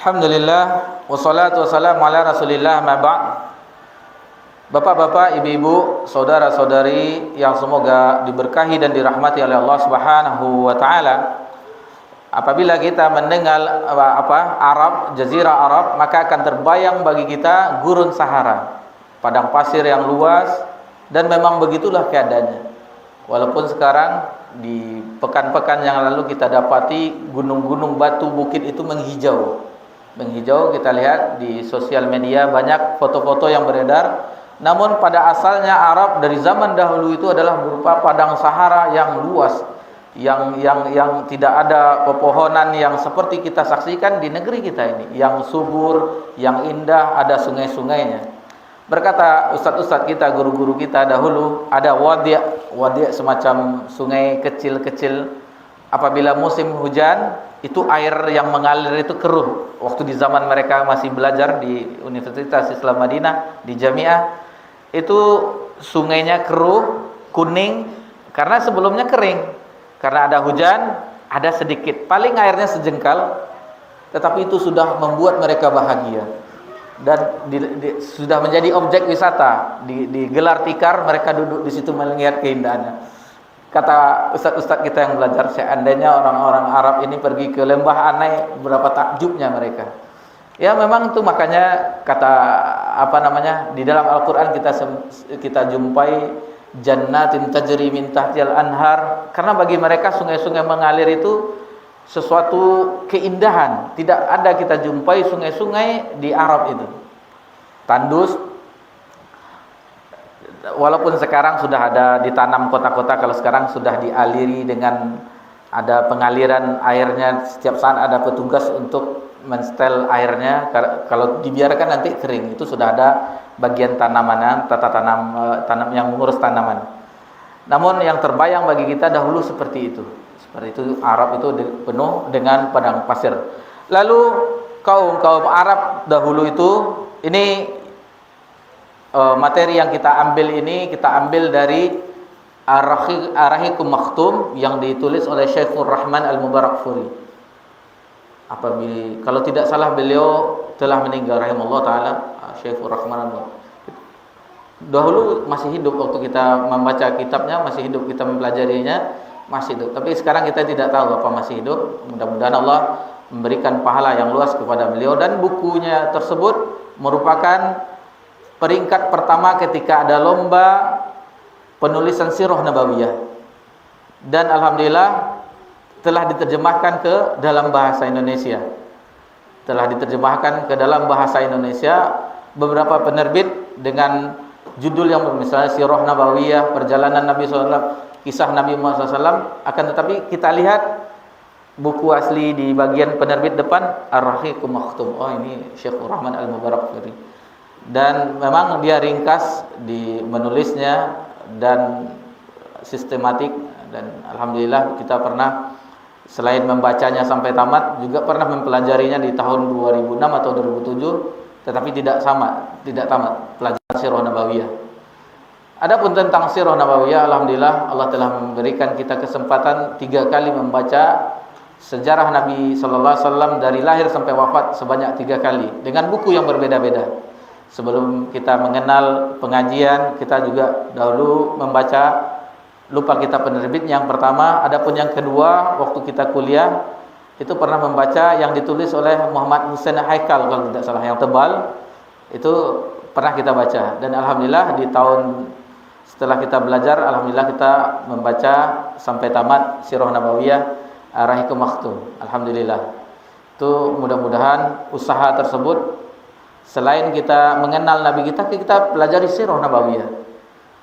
Alhamdulillah, wassalatu wassalamu ala Rasulillah, ma ba'd. Bapak-bapak, ibu-ibu, saudara-saudari yang semoga diberkahi dan dirahmati oleh Allah Subhanahu wa taala. Apabila kita mendengar Arab, jazirah Arab, maka akan terbayang bagi kita gurun Sahara, padang pasir yang luas, dan memang begitulah keadaannya. Walaupun sekarang di pekan-pekan yang lalu kita dapati gunung-gunung, batu, bukit itu menghijau. Kita lihat di sosial media banyak foto-foto yang beredar. Namun pada asalnya Arab dari zaman dahulu itu adalah berupa padang Sahara yang luas, yang tidak ada pepohonan yang seperti kita saksikan di negeri kita ini, yang subur, yang indah, ada sungai-sungainya. Berkata ustadz-ustadz kita, guru-guru kita dahulu, ada wadi' semacam sungai kecil-kecil. Apabila musim hujan, itu air yang mengalir itu keruh. Waktu di zaman mereka masih belajar di Universitas Islam Madinah, di Jamiah, itu sungainya keruh, kuning, karena sebelumnya kering. Karena ada hujan, ada sedikit, paling airnya sejengkal, tetapi itu sudah membuat mereka bahagia. Dan sudah menjadi objek wisata. Digelar tikar, mereka duduk di situ melihat keindahannya. Kata ustadz-ustadz kita yang belajar, seandainya orang-orang Arab ini pergi ke lembah Anai, berapa takjubnya mereka. Ya memang itu, makanya kata di dalam Al-Qur'an kita jumpai jannatin tajri min tahtihal anhar, karena bagi mereka sungai-sungai mengalir itu sesuatu keindahan. Tidak ada kita jumpai sungai-sungai di Arab itu tandus. Walaupun sekarang sudah ada ditanam kota-kota, kalau sekarang sudah dialiri dengan ada pengaliran airnya, setiap saat ada petugas untuk menstel airnya. Kalau dibiarkan nanti kering. Itu sudah ada bagian tanaman, tata tanam yang mengurus tanaman. Namun yang terbayang bagi kita dahulu seperti itu. Seperti itu, Arab itu penuh dengan padang pasir. Lalu kaum Arab dahulu itu, ini materi yang kita ambil dari Ar-Rahiqum Maktum yang ditulis oleh Syekhur Rahman Al-Mubarakfuri. Kalau tidak salah beliau telah meninggal rahimahullah taala, Syekhur Rahman Al-Mubarakfuri. Dahulu masih hidup waktu kita membaca kitabnya, masih hidup kita mempelajarinya, masih hidup. Tapi sekarang kita tidak tahu apa masih hidup. Mudah-mudahan Allah memberikan pahala yang luas kepada beliau, dan bukunya tersebut merupakan peringkat pertama ketika ada lomba penulisan sirah nabawiyah, dan alhamdulillah telah diterjemahkan ke dalam bahasa Indonesia. Beberapa penerbit dengan judul yang misalnya sirah nabawiyah, perjalanan Nabi SAW, kisah Nabi Muhammad SAW. Akan tetapi kita lihat buku asli di bagian penerbit depan Ar-Rahiqum Maktum. Oh, ini Syekhur Rahman Al-Mubarakfuri. Dan memang dia ringkas di menulisnya dan sistematik, dan alhamdulillah kita pernah selain membacanya sampai tamat juga pernah mempelajarinya di tahun 2006 atau 2007, tetapi tidak tamat pelajaran sirah nabawiyah. Adapun tentang sirah nabawiyah, alhamdulillah Allah telah memberikan kita kesempatan 3 kali membaca sejarah Nabi sallallahu alaihi wasallam dari lahir sampai wafat sebanyak 3 kali dengan buku yang berbeda-beda. Sebelum kita mengenal pengajian, kita juga dahulu membaca, lupa kita penerbit yang pertama. Adapun yang kedua, waktu kita kuliah itu pernah membaca yang ditulis oleh Muhammad Hussein Haikal, kalau tidak salah, yang tebal. Itu pernah kita baca. Dan alhamdulillah di tahun setelah kita belajar, alhamdulillah kita membaca sampai tamat sirah nabawiyah Ar-Rahiqum Maktum. Alhamdulillah. Itu mudah-mudahan usaha tersebut, selain kita mengenal Nabi kita pelajari sirah nabawiyah.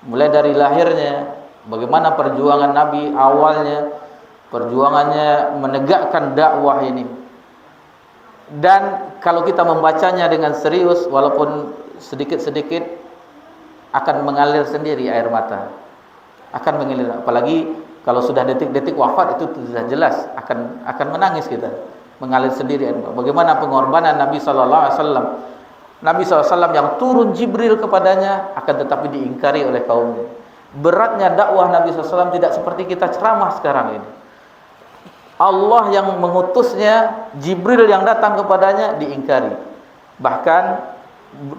Mulai dari lahirnya, bagaimana perjuangan Nabi awalnya, perjuangannya menegakkan dakwah ini. Dan kalau kita membacanya dengan serius, walaupun sedikit-sedikit akan mengalir sendiri air mata. Akan mengalir, apalagi kalau sudah detik-detik wafat, itu sudah jelas akan menangis kita, mengalir sendiri air mata. Bagaimana pengorbanan Nabi sallallahu alaihi wasallam. Nabi SAW yang turun Jibril kepadanya, akan tetapi diingkari oleh kaumnya. Beratnya dakwah Nabi SAW tidak seperti kita ceramah sekarang ini. Allah yang mengutusnya, Jibril yang datang kepadanya diingkari. Bahkan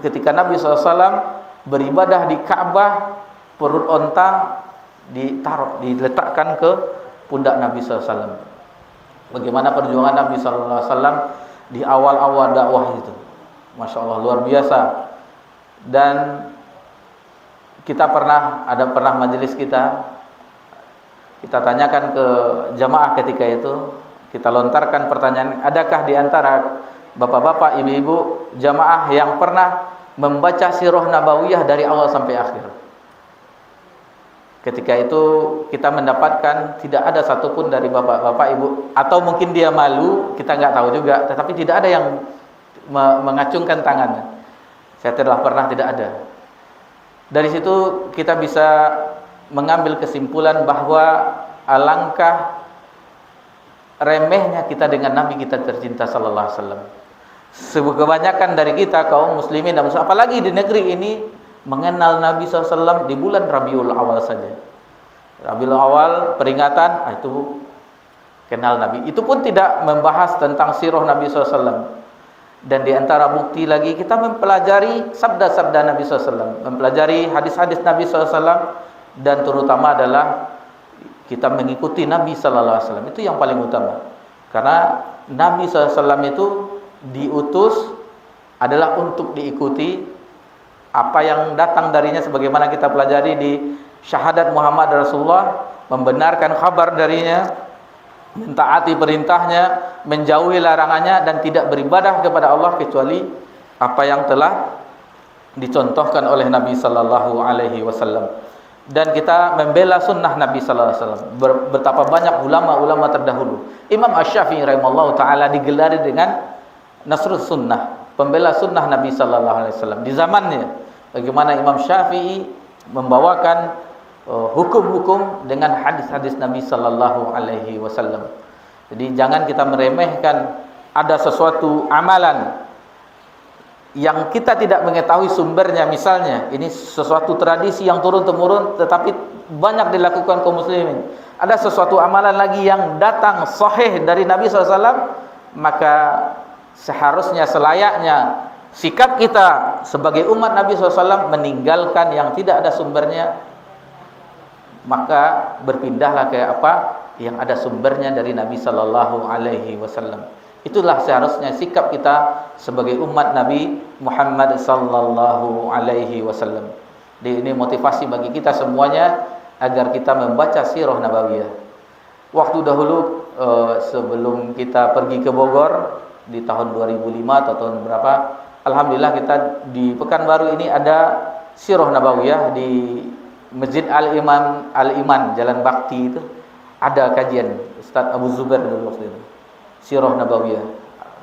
ketika Nabi SAW beribadah di Ka'bah, perut onta diletakkan ke pundak Nabi SAW. Bagaimana perjuangan Nabi SAW di awal-awal dakwah itu, Masya Allah, luar biasa. Dan kita pernah majelis kita tanyakan ke jamaah ketika itu, kita lontarkan pertanyaan, adakah di antara bapak-bapak, ibu-ibu jamaah yang pernah membaca sirah nabawiyah dari awal sampai akhir? Ketika itu kita mendapatkan tidak ada satupun dari bapak-bapak, ibu, atau mungkin dia malu, kita nggak tahu juga, tetapi tidak ada yang mengacungkan tangannya. Saya telah pernah, tidak ada. Dari situ kita bisa mengambil kesimpulan bahwa alangkah remehnya kita dengan Nabi kita tercinta sallallahu alaihi wasallam. Kebanyakan dari kita kaum muslimin dan muslim, apalagi di negeri ini, mengenal Nabi SAW di bulan Rabiul Awal saja. Rabiul Awal peringatan, itu kenal Nabi. Itu pun tidak membahas tentang sirah Nabi SAW. Dan di antara bukti lagi, kita mempelajari sabda-sabda Nabi SAW, mempelajari hadis-hadis Nabi SAW, dan terutama adalah kita mengikuti Nabi SAW. Itu yang paling utama. Karena Nabi SAW itu diutus adalah untuk diikuti. Apa yang datang darinya sebagaimana kita pelajari di syahadat Muhammad Rasulullah, membenarkan kabar darinya, mentaati perintahnya, menjauhi larangannya, dan tidak beribadah kepada Allah kecuali apa yang telah dicontohkan oleh Nabi sallallahu alaihi wasallam. Dan kita membela sunnah Nabi sallallahu alaihi wasallam. Betapa banyak ulama-ulama terdahulu. Imam Asy-Syafi'i rahimahullahu taala digelari dengan Nasrus Sunnah, pembela sunnah Nabi sallallahu alaihi wasallam di zamannya. Bagaimana Imam Syafi'i membawakan hukum-hukum dengan hadis-hadis Nabi sallallahu alaihi wasallam. Jadi jangan kita meremehkan ada sesuatu amalan yang kita tidak mengetahui sumbernya. Misalnya ini sesuatu tradisi yang turun-temurun tetapi banyak dilakukan kaum muslimin. Ada sesuatu amalan lagi yang datang sahih dari Nabi SAW, maka seharusnya, selayaknya sikap kita sebagai umat Nabi SAW meninggalkan yang tidak ada sumbernya, maka berpindahlah ke apa yang ada sumbernya dari Nabi Sallallahu Alaihi Wasallam. Itulah seharusnya sikap kita sebagai umat Nabi Muhammad Sallallahu Alaihi Wasallam. Ini motivasi bagi kita semuanya agar kita membaca sirah nabawiyah. Waktu dahulu sebelum kita pergi ke Bogor di tahun 2005 atau tahun berapa, alhamdulillah kita di Pekanbaru ini ada sirah nabawiyah di Masjid Al-Iman Jalan Bakti itu. Ada kajian Ustaz Abu Zubair dulu waktu itu, sirah nabawiyah,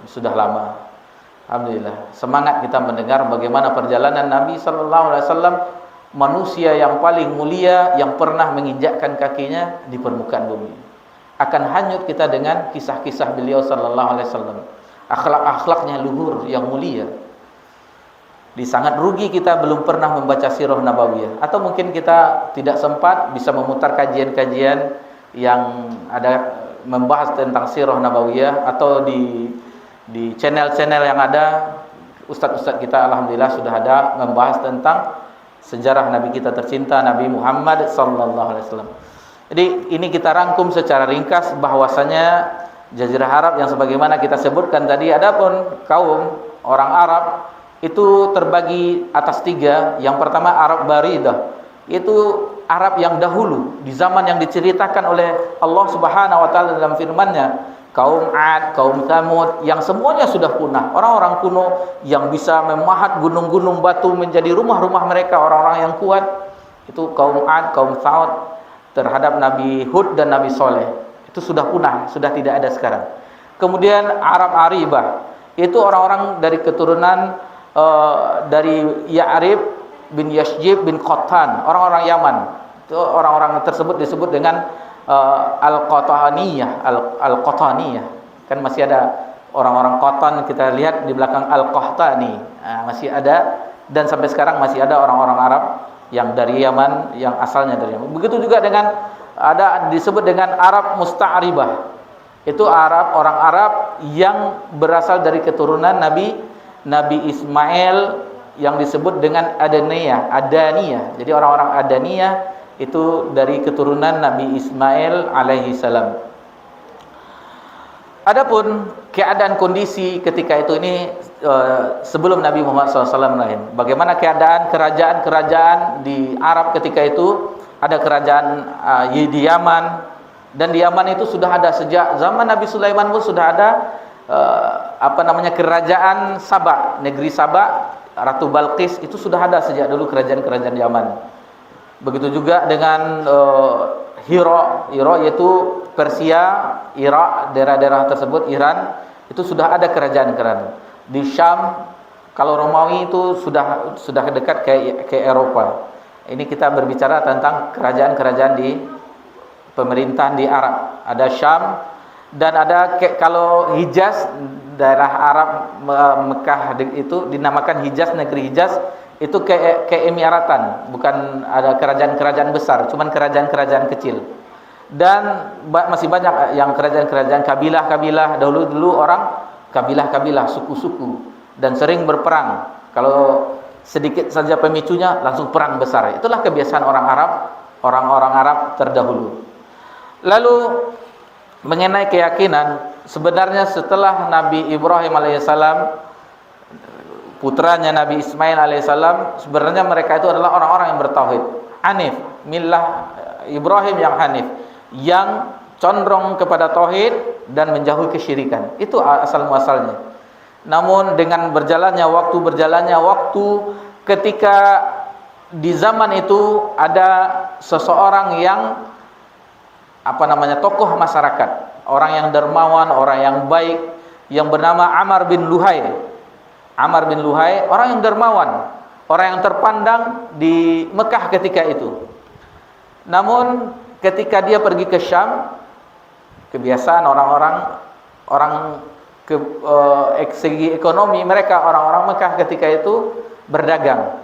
sudah lama. Alhamdulillah, semangat kita mendengar bagaimana perjalanan Nabi sallallahu alaihi wasallam, manusia yang paling mulia yang pernah menginjakkan kakinya di permukaan bumi. Akan hanyut kita dengan kisah-kisah beliau sallallahu alaihi wasallam. Akhlak-akhlaknya luhur yang mulia. Sangat rugi kita belum pernah membaca sirah nabawiyah, atau mungkin kita tidak sempat bisa memutar kajian-kajian yang ada membahas tentang sirah nabawiyah, atau di channel-channel yang ada ustaz-ustaz kita alhamdulillah sudah ada membahas tentang sejarah Nabi kita tercinta Nabi Muhammad sallallahu alaihi wasallam. Jadi ini kita rangkum secara ringkas bahwasanya Jazirah Arab yang sebagaimana kita sebutkan tadi, adapun kaum orang Arab itu terbagi atas tiga. Yang pertama Arab Baridah, itu Arab yang dahulu di zaman yang diceritakan oleh Allah Subhanahu wa taala dalam firman-Nya, kaum Ad, kaum Tsamud yang semuanya sudah punah. Orang-orang kuno yang bisa memahat gunung-gunung batu menjadi rumah-rumah mereka, orang-orang yang kuat. Itu kaum Ad, kaum Tsamud terhadap Nabi Hud dan Nabi Saleh. Itu sudah punah, sudah tidak ada sekarang. Kemudian Arab Aribah, itu orang-orang dari keturunan dari Ya'rib bin Yashjib bin Qattan, orang-orang Yaman. Itu orang-orang tersebut disebut dengan Al-Qattaniyah. Al-Qattaniyah. Kan masih ada orang-orang Qattan, kita lihat di belakang Al-Qahtani. Masih ada, dan sampai sekarang masih ada orang-orang Arab yang dari Yaman, yang asalnya dari Yaman. Begitu juga dengan ada disebut dengan Arab Musta'ribah, Itu orang Arab yang berasal dari keturunan Nabi Ismail yang disebut dengan Adaniyah. Jadi orang-orang Adaniyah itu dari keturunan Nabi Ismail alaihi salam. Adapun keadaan kondisi ketika itu ini sebelum Nabi Muhammad SAW lahir. Bagaimana keadaan kerajaan-kerajaan di Arab ketika itu? Ada kerajaan di Yaman, dan di Yaman itu sudah ada sejak zaman Nabi Sulaiman pun sudah ada kerajaan Sabah, negeri Sabah, Ratu Balqis itu sudah ada sejak dulu kerajaan-kerajaan Yaman. Begitu juga dengan Hira yaitu Persia, Irak, daerah-daerah tersebut, Iran, itu sudah ada kerajaan-kerajaan. Di Syam, kalau Romawi itu sudah dekat ke Eropa. Ini kita berbicara tentang kerajaan-kerajaan di pemerintahan di Arab. Ada Syam, dan ada kalau Hijaz, daerah Arab Mekah itu dinamakan Hijaz, negeri Hijaz, itu keemiratan, bukan ada kerajaan-kerajaan besar, cuman kerajaan-kerajaan kecil. Dan masih banyak yang kerajaan-kerajaan kabilah-kabilah, dulu orang kabilah-kabilah, suku-suku, dan sering berperang. Kalau sedikit saja pemicunya langsung perang besar. Itulah kebiasaan orang-orang Arab terdahulu. Lalu mengenai keyakinan, sebenarnya setelah Nabi Ibrahim alaihissalam, putranya Nabi Ismail alaihissalam, sebenarnya mereka itu adalah orang-orang yang bertauhid, hanif, millah Ibrahim yang hanif, yang condong kepada tauhid dan menjauhi kesyirikan. Itu asal muasalnya. Namun dengan berjalannya waktu ketika di zaman itu ada seseorang yang tokoh masyarakat, orang yang dermawan, orang yang baik, yang bernama Amr bin Luhai. Amr bin Luhai, orang yang dermawan, orang yang terpandang di Mekah ketika itu. Namun ketika dia pergi ke Syam, kebiasaan segi ekonomi mereka, orang-orang Mekah ketika itu berdagang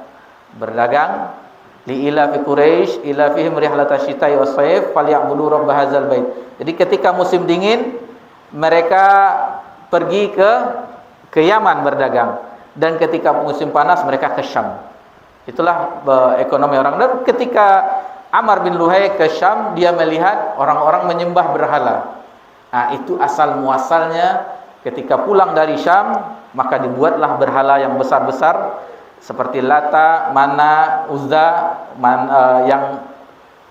li ila fi Quraisy ila fihim rihlatash shita'i was-sayf falyabudu rabb hadzal bait. Jadi ketika musim dingin mereka pergi ke Yaman berdagang, dan ketika musim panas mereka ke Syam. Itulah ekonomi orang. Dan ketika Amr bin Luhai ke Syam, dia melihat orang-orang menyembah berhala. Nah, itu asal muasalnya. Ketika pulang dari Syam, maka dibuatlah berhala yang besar-besar seperti Lata, Mana, Uzza, yang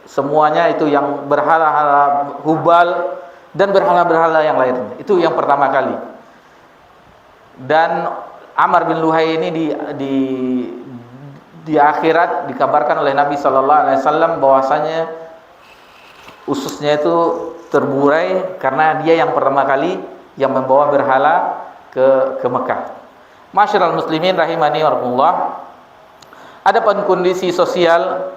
semuanya itu yang berhala-hala, Hubal, dan berhala-berhala yang lainnya. Itu yang pertama kali. Dan Amr bin Luhai ini di akhirat dikabarkan oleh Nabi SAW bahwasanya ususnya itu terburai karena dia yang pertama kali yang membawa berhala ke Mekah. Masyarul muslimin rahimani wa rahimakumullah. Adapun kondisi sosial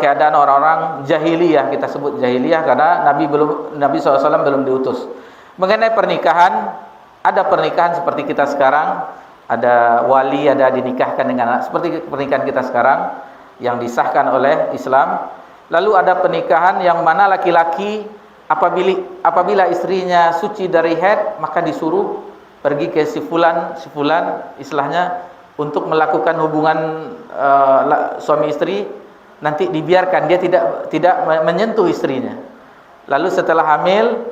keadaan orang-orang jahiliyah, kita sebut jahiliyah karena Nabi SAW belum diutus. Mengenai pernikahan, ada pernikahan seperti kita sekarang, ada wali, ada dinikahkan dengan anak, seperti pernikahan kita sekarang yang disahkan oleh Islam. Lalu ada pernikahan yang mana laki-laki apabila istrinya suci dari haid, maka disuruh pergi ke si fulan istilahnya untuk melakukan hubungan suami istri, nanti dibiarkan, dia tidak menyentuh istrinya. Lalu setelah hamil,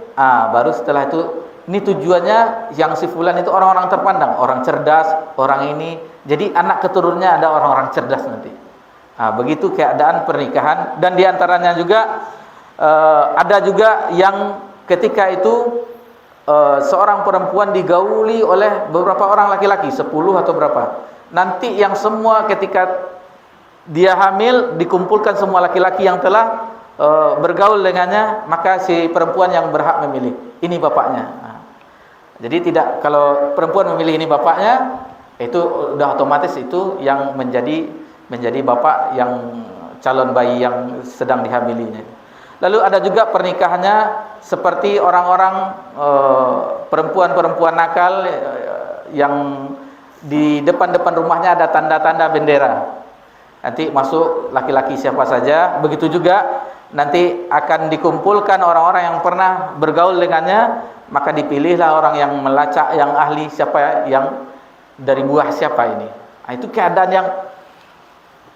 baru setelah itu, ini tujuannya yang si fulan itu orang-orang terpandang, orang cerdas, orang ini. Jadi anak keturunannya ada orang-orang cerdas nanti. Begitu keadaan pernikahan. Dan diantaranya juga ada juga yang ketika itu seorang perempuan digauli oleh beberapa orang laki-laki, 10 atau berapa. Nanti yang semua ketika dia hamil dikumpulkan semua laki-laki yang telah bergaul dengannya, maka si perempuan yang berhak memilih, ini bapaknya. Jadi kalau perempuan memilih ini bapaknya, itu udah otomatis itu yang menjadi bapak yang calon bayi yang sedang dihamilinya. Lalu ada juga pernikahannya seperti orang-orang perempuan-perempuan nakal yang di depan-depan rumahnya ada tanda-tanda bendera. Nanti masuk laki-laki siapa saja. Begitu juga nanti akan dikumpulkan orang-orang yang pernah bergaul dengannya, maka dipilihlah orang yang melacak, yang ahli, siapa yang dari buah siapa ini. Nah, itu keadaan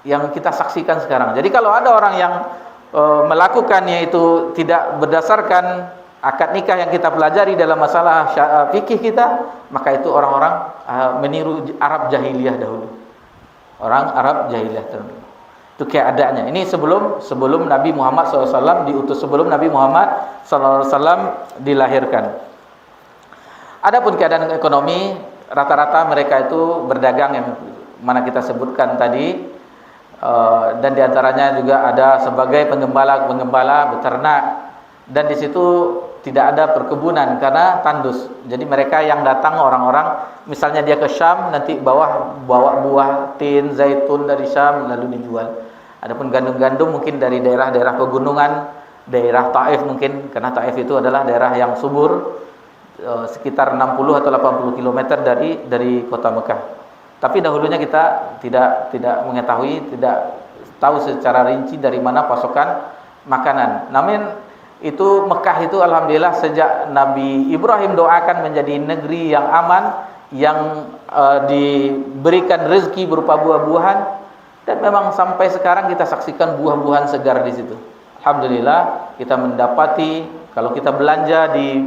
yang kita saksikan sekarang. Jadi kalau ada orang yang melakukannya itu tidak berdasarkan akad nikah yang kita pelajari dalam masalah fikih kita, maka itu orang-orang meniru Arab jahiliyah dahulu. Orang Arab jahiliyah dahulu. Itu keadaannya. Ini sebelum Nabi Muhammad SAW diutus, sebelum Nabi Muhammad SAW dilahirkan. Adapun keadaan ekonomi, rata-rata mereka itu berdagang yang mana kita sebutkan tadi, dan diantaranya juga ada sebagai penggembala, beternak, dan di situ tidak ada perkebunan karena tandus. Jadi mereka yang datang orang-orang, misalnya dia ke Syam, nanti bawa buah tin, zaitun dari Syam lalu dijual. Adapun gandum-gandum mungkin dari daerah-daerah pegunungan, daerah Taif mungkin, karena Taif itu adalah daerah yang subur, sekitar 60 atau 80 km dari kota Mekah. Tapi dahulunya kita tidak mengetahui, tidak tahu secara rinci dari mana pasokan makanan. Namun itu Mekah itu alhamdulillah sejak Nabi Ibrahim doakan menjadi negeri yang aman, yang diberikan rezeki berupa buah-buahan. Dan memang sampai sekarang kita saksikan buah-buahan segar di situ. Alhamdulillah kita mendapati, kalau kita belanja di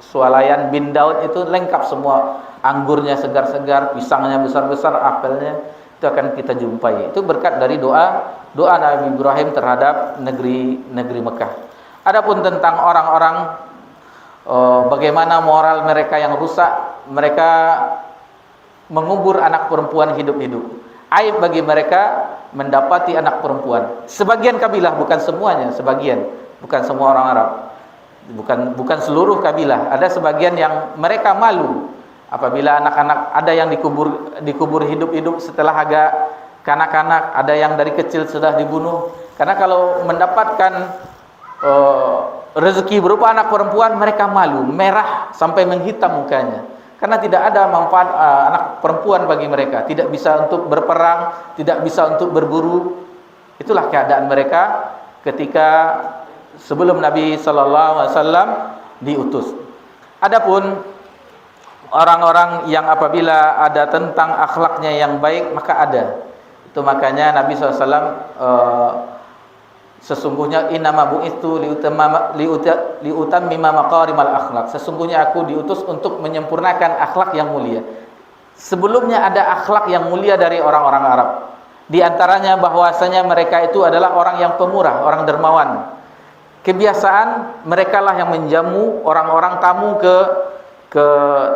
swalayan bin Daud itu lengkap semua, anggurnya segar-segar, pisangnya besar-besar, apelnya itu akan kita jumpai. Itu berkat dari doa Nabi Ibrahim terhadap negeri Mekah. Adapun tentang orang-orang bagaimana moral mereka yang rusak, mereka mengubur anak perempuan hidup-hidup. Aib bagi mereka mendapati anak perempuan. Sebagian kabilah, bukan semuanya, sebagian, bukan semua orang Arab, bukan seluruh kabilah. Ada sebagian yang mereka malu apabila anak-anak ada yang dikubur hidup-hidup setelah agak kanak-kanak, ada yang dari kecil sudah dibunuh. Karena kalau mendapatkan rezeki berupa anak perempuan, mereka malu, merah sampai menghitam mukanya. Karena tidak ada manfaat anak perempuan bagi mereka, tidak bisa untuk berperang, tidak bisa untuk berburu. Itulah keadaan mereka ketika sebelum Nabi SAW diutus. Adapun orang-orang yang apabila ada tentang akhlaknya yang baik, maka ada. Itu makanya Nabi SAW sesungguhnya innama bu'itsu liutammima maqarimal akhlak. Sesungguhnya aku diutus untuk menyempurnakan akhlak yang mulia. Sebelumnya ada akhlak yang mulia dari orang-orang Arab. Di antaranya bahwasanya mereka itu adalah orang yang pemurah, orang dermawan. Kebiasaan mereka lah yang menjamu orang-orang tamu ke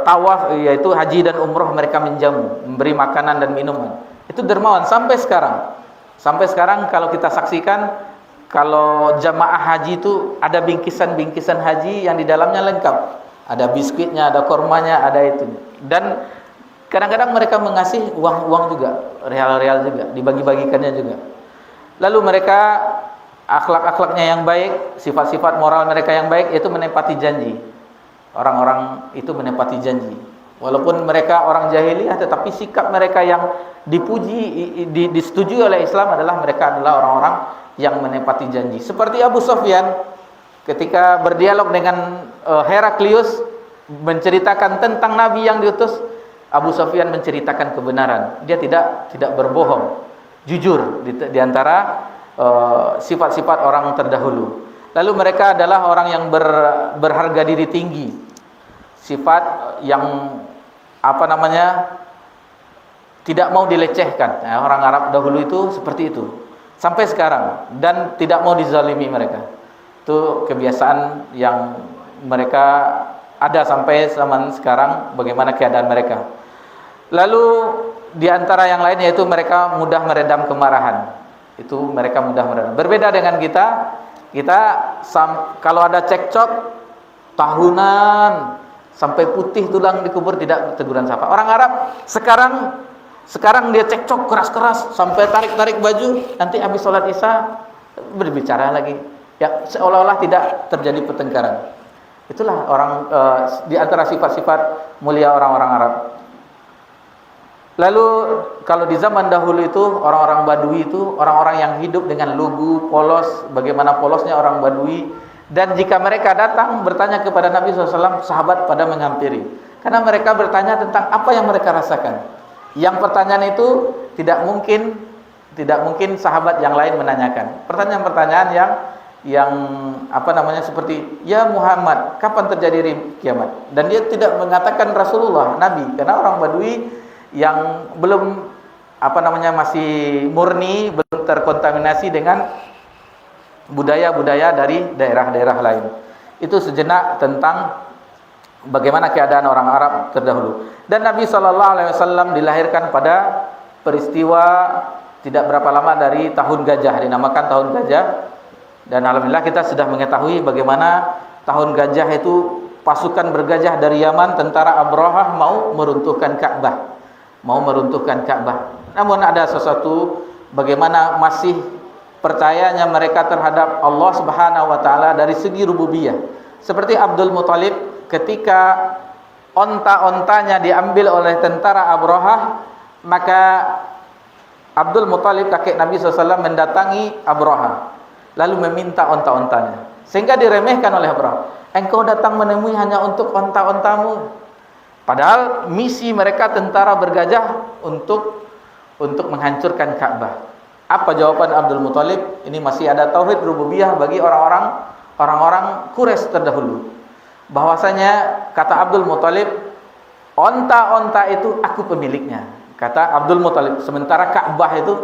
tawaf, yaitu haji dan umroh, mereka menjamu, memberi makanan dan minuman. Itu dermawan sampai sekarang. Sampai sekarang kalau kita saksikan, kalau jamaah haji itu ada bingkisan-bingkisan haji yang di dalamnya lengkap. Ada biskuitnya, ada kormanya, ada itu. Dan kadang-kadang mereka mengasih uang juga, real-real juga, dibagi-bagikannya juga. Lalu mereka akhlak-akhlaknya yang baik, sifat-sifat moral mereka yang baik, itu menepati janji. Orang-orang itu menepati janji. Walaupun mereka orang jahiliyah, tetapi sikap mereka yang dipuji, disetujui oleh Islam adalah mereka adalah orang-orang yang menepati janji. Seperti Abu Sufyan ketika berdialog dengan Heraklius menceritakan tentang Nabi yang diutus, Abu Sufyan menceritakan kebenaran. Dia tidak berbohong, jujur di antara sifat-sifat orang terdahulu. Lalu mereka adalah orang yang berharga diri tinggi. Sifat yang tidak mau dilecehkan. Nah, orang Arab dahulu itu seperti itu. Sampai sekarang, dan tidak mau dizalimi mereka. Itu kebiasaan yang mereka ada sampai zaman sekarang, bagaimana keadaan mereka. Lalu di antara yang lain yaitu mereka mudah meredam kemarahan. Itu mereka mudah meredam. Berbeda dengan kita kalau ada cekcok tahunan sampai putih tulang dikubur, tidak teguran sapa. Orang Arab sekarang dia cekcok keras-keras sampai tarik-tarik baju, nanti habis sholat Isya berbicara lagi. Ya, seolah-olah tidak terjadi pertengkaran. Itulah orang di antara sifat-sifat mulia orang-orang Arab. Lalu kalau di zaman dahulu itu orang-orang Badui itu orang-orang yang hidup dengan lugu, polos, bagaimana polosnya orang Badui. Dan jika mereka datang bertanya kepada Nabi SAW, sahabat pada menghampiri. Karena mereka bertanya tentang apa yang mereka rasakan. Yang pertanyaan itu tidak mungkin sahabat yang lain menanyakan. Pertanyaan-pertanyaan yang seperti, ya Muhammad, kapan terjadi kiamat? Dan dia tidak mengatakan Rasulullah, Nabi, karena orang Badui yang belum masih murni, belum terkontaminasi dengan budaya-budaya dari daerah-daerah lain. Itu sejenak tentang bagaimana keadaan orang Arab terdahulu. Dan Nabi SAW dilahirkan pada peristiwa tidak berapa lama dari tahun gajah, dinamakan tahun gajah. Dan alhamdulillah kita sudah mengetahui bagaimana tahun gajah itu pasukan bergajah dari Yaman, tentara Abrahah mau meruntuhkan Ka'bah. Namun ada sesuatu bagaimana masih percayanya mereka terhadap Allah Subhanahu wa taala dari segi rububiyah. Seperti Abdul Muthalib ketika onta-ontanya diambil oleh tentara Abrahah, maka Abdul Muthalib kakek Nabi SAW mendatangi Abrahah lalu meminta onta-ontanya, sehingga diremehkan oleh Abrahah. Engkau datang menemui hanya untuk onta-ontamu, padahal misi mereka tentara bergajah untuk menghancurkan Ka'bah. Apa jawaban Abdul Muthalib? Ini masih ada tauhid rububiyah bagi orang-orang Quraisy terdahulu. Bahwasanya kata Abdul Muthalib, onta-onta itu aku pemiliknya. Kata Abdul Muthalib, sementara Ka'bah itu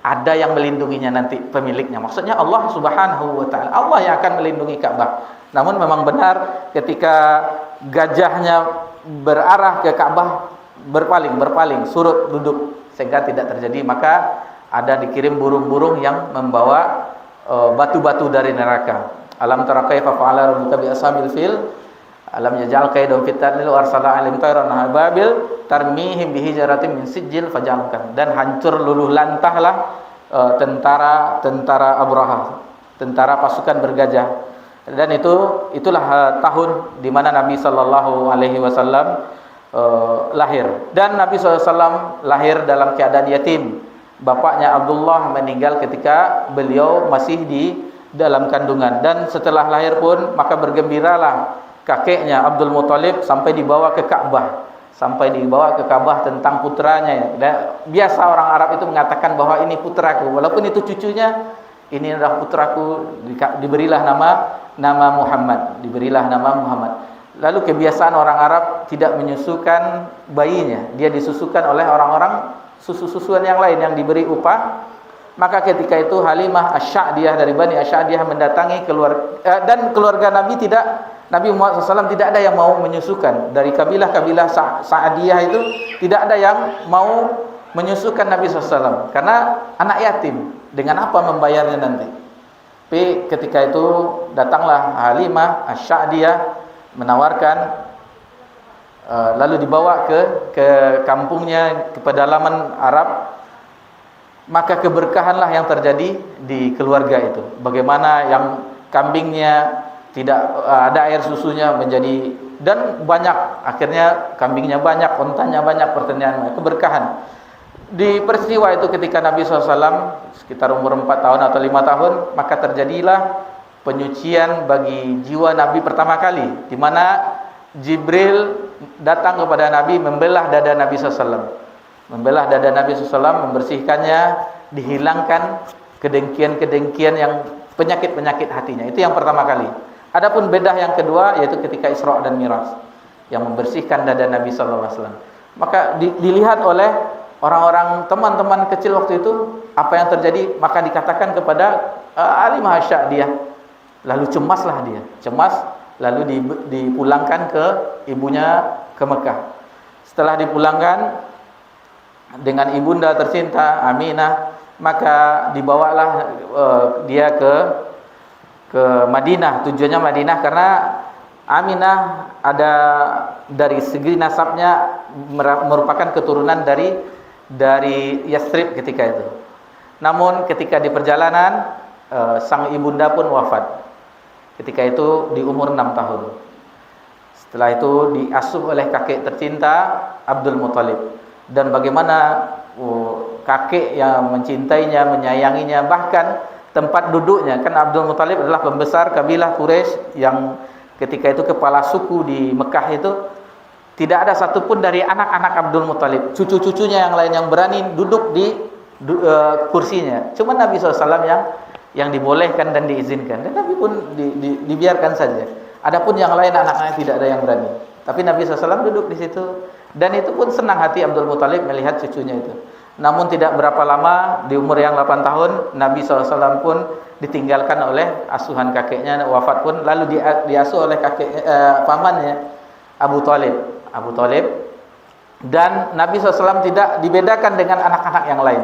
ada yang melindunginya nanti pemiliknya. Maksudnya Allah Subhanahu wa taala. Allah yang akan melindungi Ka'bah. Namun memang benar ketika gajahnya berarah ke Ka'bah, berpaling, surut duduk sehingga tidak terjadi. Maka ada dikirim burung-burung yang membawa batu-batu dari neraka. Alam tara kaifa fa'ala rabbuka bi ashabil fil alam yaj'al kaidahum fi tadlil wa arsala 'alaihim tayran ababil tarmihim bihijaratin min sijil fajalkan. Dan hancur luluh lantahlah tentara Abrahah, tentara pasukan bergajah. Dan itulah tahun di mana Nabi sallallahu alaihi wasallam lahir. Dan Nabi SAW lahir dalam keadaan yatim. Bapaknya Abdullah meninggal ketika beliau masih di dalam kandungan. Dan setelah lahir pun maka bergembiralah kakeknya Abdul Muthalib sampai dibawa ke Ka'bah. Tentang putranya. Biasa orang Arab itu mengatakan bahwa ini putraku, walaupun itu cucunya, ini adalah putraku, diberilah nama Muhammad. Lalu kebiasaan orang Arab tidak menyusukan bayinya, dia disusukan oleh orang-orang susu-susuan yang lain yang diberi upah. Maka ketika itu Halimah Asy-Sya'diyah dari Bani Asy-Sya'diyah mendatangi dan keluarga Nabi Muhammad SAW tidak ada yang mau menyusukan. Dari kabilah-kabilah Sa'diyah itu tidak ada yang mau menyusukan Nabi SAW karena anak yatim. Dengan apa membayarnya nanti? Tapi ketika itu datanglah Halimah Asy-Sya'diyah menawarkan, lalu dibawa ke kampungnya, ke pedalaman Arab. Maka keberkahanlah yang terjadi di keluarga itu. Bagaimana yang kambingnya tidak ada air susunya menjadi, dan banyak, akhirnya kambingnya banyak, ontanya banyak, pertanyaan keberkahan. Di peristiwa itu ketika Nabi SAW sekitar umur 4 tahun atau 5 tahun, maka terjadilah penyucian bagi jiwa Nabi pertama kali, di mana Jibril datang kepada Nabi, membelah dada Nabi SAW. Membersihkannya, dihilangkan kedengkian-kedengkian yang penyakit-penyakit hatinya. Itu yang pertama kali. Adapun bedah yang kedua yaitu ketika Isra dan Mi'raj, yang membersihkan dada Nabi SAW. Maka dilihat oleh orang-orang teman-teman kecil waktu itu apa yang terjadi, maka dikatakan kepada Halimah Asy-Sya'diyah. Lalu cemaslah dia, lalu dipulangkan ke ibunya ke Mekah. Setelah dipulangkan dengan ibunda tercinta Aminah, maka dibawalah dia ke Madinah. Tujuannya Madinah karena Aminah ada dari segi nasabnya merupakan keturunan dari Yathrib ketika itu. Namun ketika di perjalanan sang ibunda pun wafat. Ketika itu di umur 6 tahun. Setelah itu diasuh oleh kakek tercinta Abdul Muthalib. dan bagaimana kakek yang mencintainya, menyayanginya, bahkan tempat duduknya. Kan Abdul Muthalib adalah pembesar kabilah Quraisy yang ketika itu kepala suku di Mekah itu. Tidak ada satupun dari anak-anak Abdul Muthalib, cucu-cucunya yang lain yang berani duduk di kursinya. Cuma Nabi SAW yang dibolehkan dan diizinkan, dan Nabi pun dibiarkan saja. Adapun yang lain anak-anaknya tidak ada yang berani. Tapi Nabi SAW duduk di situ, dan itu pun senang hati Abdul Muthalib melihat cucunya itu. Namun tidak berapa lama, di umur yang 8 tahun, Nabi SAW pun ditinggalkan oleh asuhan kakeknya, wafat pun, lalu diasuh oleh pamannya Abu Thalib, dan Nabi SAW tidak dibedakan dengan anak-anak yang lain.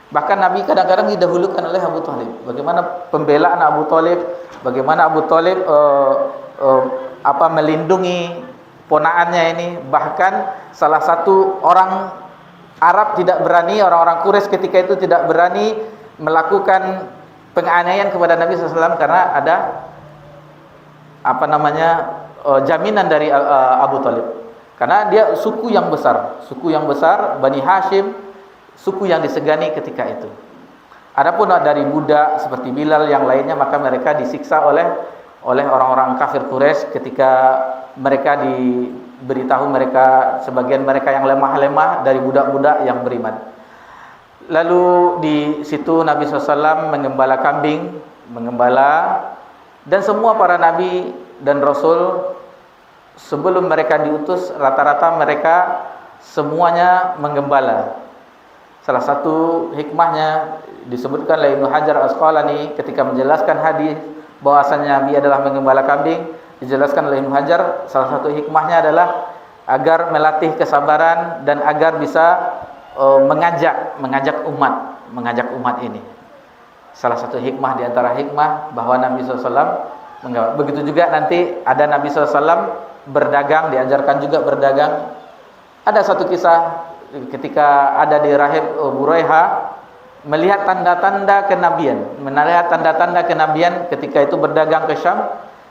Bahkan Nabi kadang-kadang didahulukan oleh Abu Thalib. Bagaimana pembelaan Abu Thalib, bagaimana Abu Thalib melindungi ponaannya ini. Bahkan salah satu orang Arab tidak berani, orang-orang Quraisy ketika itu tidak berani melakukan penganiayaan kepada Nabi SAW karena ada jaminan dari Abu Thalib. Karena dia suku yang besar, Bani Hashim, suku yang disegani ketika itu. Adapun dari budak seperti Bilal yang lainnya, maka mereka disiksa oleh orang-orang kafir Quraisy ketika mereka diberitahu sebagian mereka yang lemah-lemah dari budak-budak yang beriman. Lalu di situ Nabi SAW mengembala kambing, dan semua para nabi dan rasul sebelum mereka diutus, rata-rata mereka semuanya menggembala. Salah satu hikmahnya disebutkan oleh Ibnu Hajar Asqalani ketika menjelaskan hadis bahwasanya Nabi adalah menggembala kambing. Dijelaskan oleh Ibnu Hajar, salah satu hikmahnya adalah agar melatih kesabaran dan agar bisa mengajak umat ini. Salah satu hikmah di antara hikmah bahwa Nabi SAW begitu juga nanti ada Nabi SAW berdagang, diajarkan juga berdagang. Ada satu kisah ketika ada di rahib Buraiha melihat tanda-tanda kenabian ketika itu berdagang ke Syam,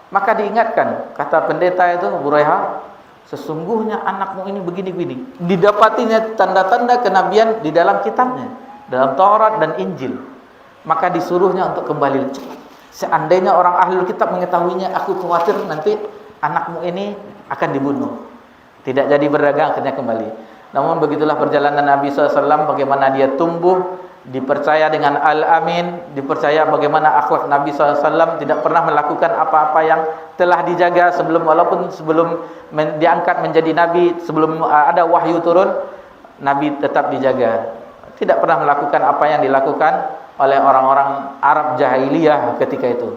maka diingatkan, kata pendeta itu Buraiha, sesungguhnya anakmu ini begini-begini. Didapatinya tanda-tanda kenabian di dalam kitabnya, dalam Taurat dan Injil. Maka disuruhnya untuk kembali. Seandainya orang ahli kitab mengetahuinya, aku khawatir nanti anakmu ini akan dibunuh. Tidak jadi berdagang, akhirnya kembali. Namun begitulah perjalanan Nabi SAW, bagaimana dia tumbuh, dipercaya dengan Al-Amin, dipercaya bagaimana akhlak Nabi SAW, tidak pernah melakukan apa-apa yang telah dijaga walaupun sebelum diangkat menjadi Nabi, sebelum ada wahyu turun, Nabi tetap dijaga. Tidak pernah melakukan apa yang dilakukan oleh orang-orang Arab jahiliyah ketika itu.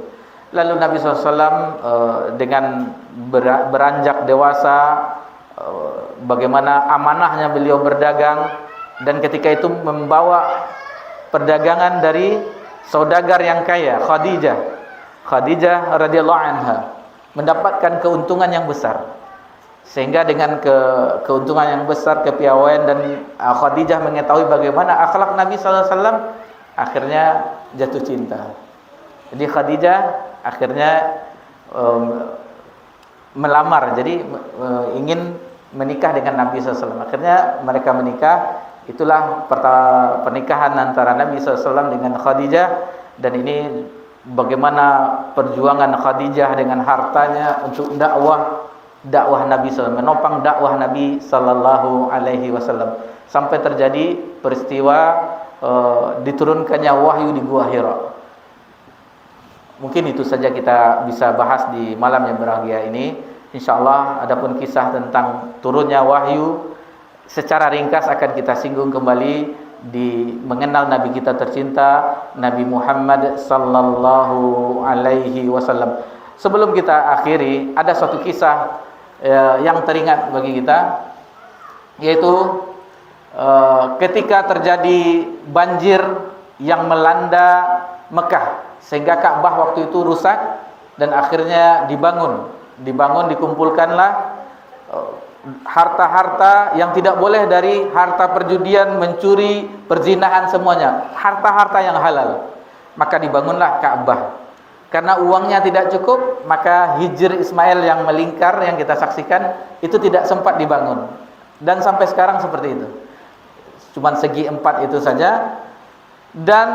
Lalu Nabi SAW dengan beranjak dewasa, bagaimana amanahnya beliau berdagang, dan ketika itu membawa perdagangan dari saudagar yang kaya, Khadijah radhiyallahu anha, mendapatkan keuntungan yang besar. Sehingga dengan keuntungan yang besar, kepiawaian, dan Khadijah mengetahui bagaimana akhlak Nabi SAW, akhirnya jatuh cinta. Jadi Khadijah akhirnya melamar, jadi ingin menikah dengan Nabi SAW. Akhirnya mereka menikah. Itulah pernikahan antara Nabi SAW dengan Khadijah. Dan ini bagaimana perjuangan Khadijah dengan hartanya untuk dakwah Nabi SAW, menopang dakwah Nabi SAW, sampai terjadi peristiwa diturunkannya wahyu di Gua Hira. Mungkin itu saja kita bisa bahas di malam yang berbahagia ini. InsyaAllah adapun kisah tentang turunnya wahyu secara ringkas akan kita singgung kembali di mengenal Nabi kita tercinta, Nabi Muhammad sallallahu alaihi wasallam. Sebelum kita akhiri, ada suatu kisah yang teringat bagi kita, yaitu ketika terjadi banjir yang melanda Mekah, sehingga Ka'bah waktu itu rusak, dan akhirnya dikumpulkanlah harta-harta yang tidak boleh, dari harta perjudian, mencuri, perzinahan, semuanya harta-harta yang halal. Maka dibangunlah Ka'bah. Karena uangnya tidak cukup, maka Hijr Ismail yang melingkar yang kita saksikan itu tidak sempat dibangun, dan sampai sekarang seperti itu. Cuman segi 4 itu saja. Dan